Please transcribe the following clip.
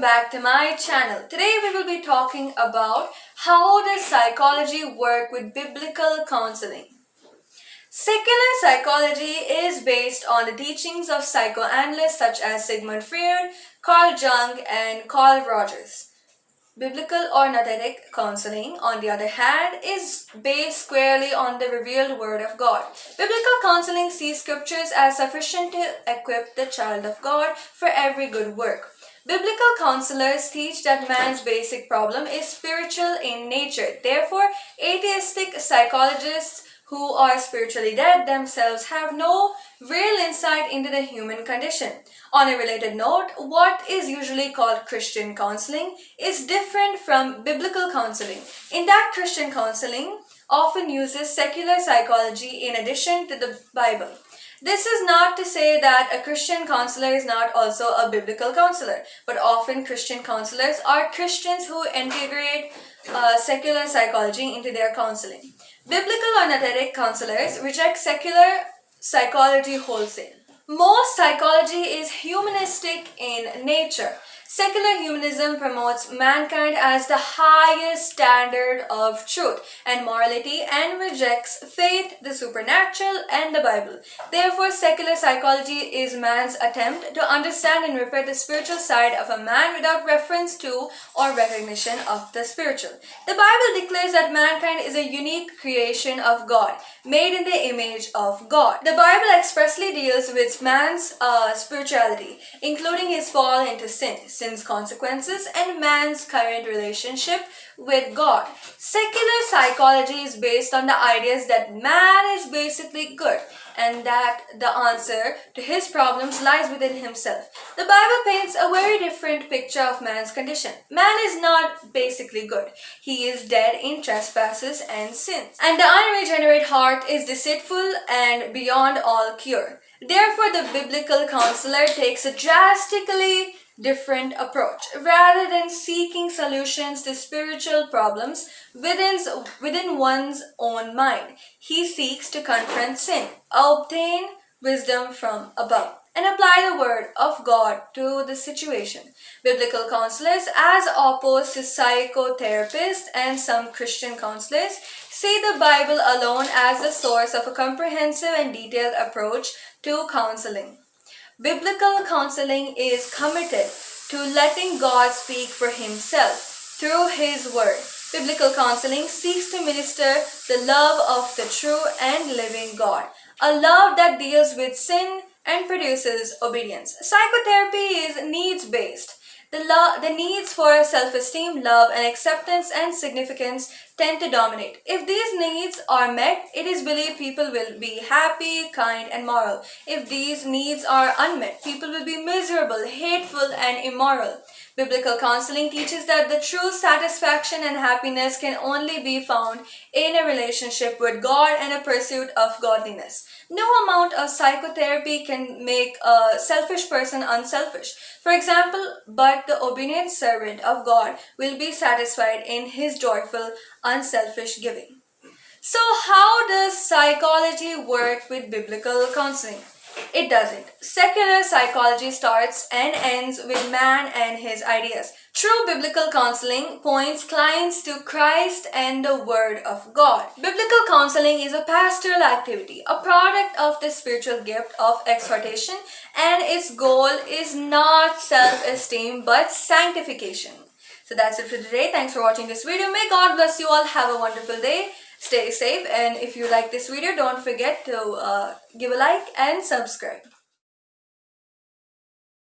back to my channel. Today we will be talking about how does psychology work with biblical counseling. Secular psychology is based on the teachings of psychoanalysts such as Sigmund Freud, Carl Jung, and Carl Rogers. Biblical or noetic counseling, on the other hand, is based squarely on the revealed Word of God. Biblical counseling sees scriptures as sufficient to equip the child of God for every good work. Biblical counselors teach that man's basic problem is spiritual in nature. Therefore, atheistic psychologists who are spiritually dead themselves have no real insight into the human condition. On a related note, what is usually called Christian counseling is different from biblical counseling, in that Christian counseling often uses secular psychology in addition to the Bible. This is not to say that a Christian counselor is not also a biblical counselor, but often Christian counselors are Christians who integrate secular psychology into their counseling. Biblical or noetic counselors reject secular psychology wholesale. Most psychology is humanistic in nature. Secular humanism promotes mankind as the highest standard of truth and morality and rejects faith, the supernatural, and the Bible. Therefore, secular psychology is man's attempt to understand and repair the spiritual side of a man without reference to or recognition of the spiritual. The Bible declares that mankind is a unique creation of God, made in the image of God. The Bible expressly deals with man's spirituality, including his fall into sin's consequences, and man's current relationship with God. Secular psychology is based on the ideas that man is basically good and that the answer to his problems lies within himself. The Bible paints a very different picture of man's condition. Man is not basically good. He is dead in trespasses and sins. And the unregenerate heart is deceitful and beyond all cure. Therefore, the biblical counselor takes a drastically different approach. Rather than seeking solutions to spiritual problems within one's own mind, he seeks to confront sin, obtain wisdom from above, and apply the word of God to the situation. Biblical counselors, as opposed to psychotherapists and some Christian counselors, see the Bible alone as the source of a comprehensive and detailed approach to counseling. Biblical counseling is committed to letting God speak for himself through his word. Biblical counseling seeks to minister the love of the true and living God, a love that deals with sin and produces obedience. Psychotherapy is needs-based. The needs for self-esteem, love, and acceptance and significance tend to dominate. If these needs are met, it is believed people will be happy, kind, and moral. If these needs are unmet, people will be miserable, hateful, and immoral. Biblical counseling teaches that the true satisfaction and happiness can only be found in a relationship with God and a pursuit of godliness. No amount of psychotherapy can make a selfish person unselfish. For example, but the obedient servant of God will be satisfied in his joyful, unselfish giving. So, how does psychology work with biblical counseling? It doesn't. Secular psychology starts and ends with man and his ideas. True biblical counseling points clients to Christ and the Word of God. Biblical counseling is a pastoral activity, a product of the spiritual gift of exhortation, and its goal is not self-esteem but sanctification. So that's it for today. Thanks for watching this video. May God bless you all. Have a wonderful day. Stay safe, and if you like this video, don't forget to give a like and subscribe.